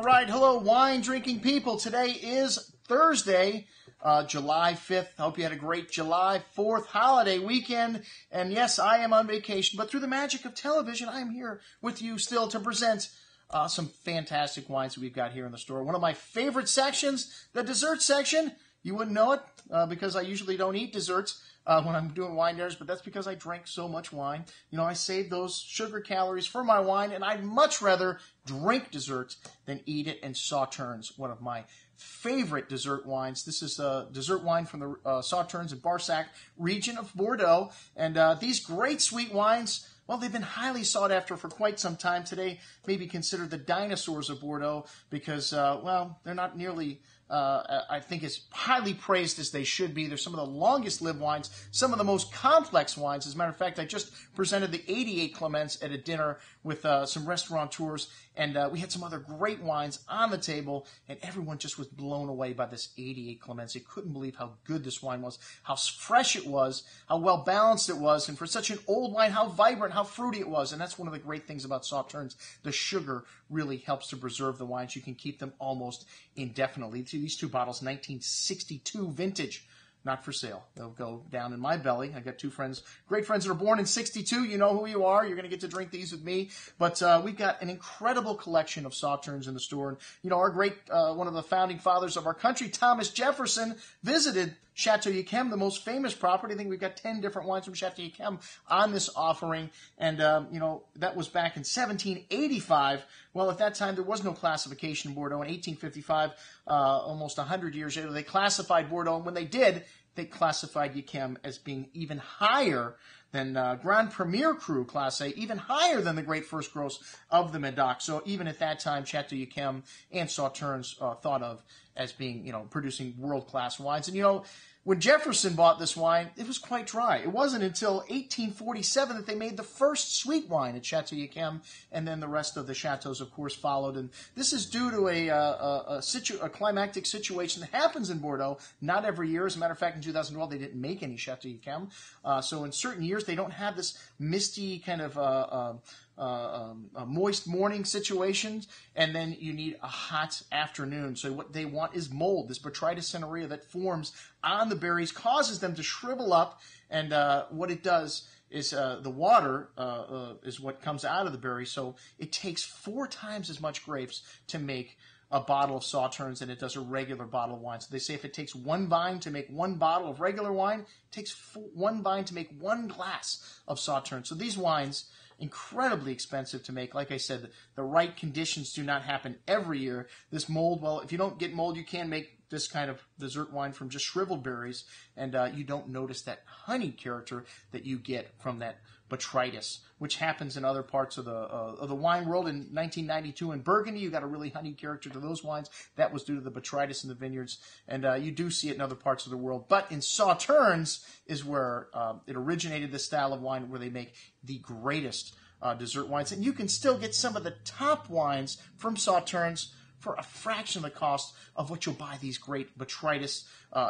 right, hello, wine-drinking people. Today is Thursday, July 5th. I hope you had a great July 4th holiday weekend. And yes, I am on vacation, but through the magic of television, I am here with you still to present some fantastic wines that we've got here in the store. One of my favorite sections, the dessert section. You wouldn't know it because I usually don't eat desserts when I'm doing wine dinners, but that's because I drank so much wine. You know, I save those sugar calories for my wine, and I'd much rather drink desserts than eat it. And Sauternes, one of my favorite dessert wines. This is a dessert wine from the Sauternes and Barsac region of Bordeaux. And these great sweet wines, well, they've been highly sought after for quite some time. Today, maybe considered the dinosaurs of Bordeaux because, well, they're not nearly, I think, as highly praised as they should be. They're some of the longest-lived wines, some of the most complex wines. As a matter of fact, I just presented the 88 Clements at a dinner with some restaurateurs, and we had some other great wines on the table, and everyone just was blown away by this 88 Clements. They couldn't believe how good this wine was, how fresh it was, how well-balanced it was, and for such an old wine, how vibrant, how fruity it was. And that's one of the great things about Sauternes. The sugar really helps to preserve the wines. You can keep them almost indefinitely. These two bottles, 1962 vintage, not for sale. They'll go down in my belly. I got two friends, great friends that are born in 62. You know who you are. You're going to get to drink these with me. But we've got an incredible collection of Sauternes in the store. And, you know, our great, one of the founding fathers of our country, Thomas Jefferson, visited Chateau Yquem, the most famous property. I think we've got 10 different wines from Chateau Yquem on this offering. And, you know, that was back in 1785. Well, at that time, there was no classification in Bordeaux. In 1855, almost 100 years later, they classified Bordeaux. And when they did, they classified Yquem as being even higher than Grand Premier Cru Class A, even higher than the Great First Gross of the Medoc. So even at that time, Chateau Yquem and Sauternes thought of as being, you know, producing world-class wines. And, you know, when Jefferson bought this wine, it was quite dry. It wasn't until 1847 that they made the first sweet wine at Chateau Yquem, and then the rest of the chateaus, of course, followed. And this is due to a climactic situation that happens in Bordeaux, not every year. As a matter of fact, in 2012, they didn't make any Chateau Yquem. So in certain years, they don't have this misty kind of moist morning situations, and then you need a hot afternoon. So what they want is mold, this Botrytis cinerea that forms on the berries, causes them to shrivel up, and what it does is the water is what comes out of the berries. So it takes 4 times as much grapes to make a bottle of Sauternes than it does a regular bottle of wine. So they say if it takes 1 vine to make 1 bottle of regular wine, it takes 1 vine to make 1 glass of Sauternes. So these wines, incredibly expensive to make. Like I said, the right conditions do not happen every year. This mold, well, if you don't get mold, you can make this kind of dessert wine from just shriveled berries, and you don't notice that honey character that you get from that botrytis, which happens in other parts of the wine world. In 1992 in Burgundy, you got a really honey character to those wines. That was due to the botrytis in the vineyards, and you do see it in other parts of the world. But in Sauternes is where it originated, this style of wine, where they make the greatest dessert wines. And you can still get some of the top wines from Sauternes for a fraction of the cost of what you'll buy these great botrytis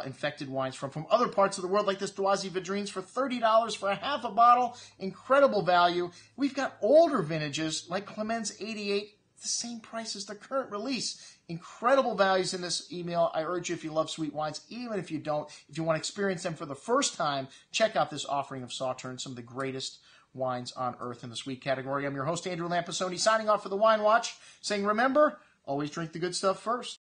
infected wines from other parts of the world, like this Doisy Vidrines for $30 for a half a bottle. Incredible value. We've got older vintages like Clemens 88, the same price as the current release. Incredible values in this email. I urge you, if you love sweet wines, even if you don't, if you want to experience them for the first time, check out this offering of Sauternes, some of the greatest wines on earth in the sweet category. I'm your host, Andrew Lampasoni, signing off for the Wine Watch, saying remember, always drink the good stuff first.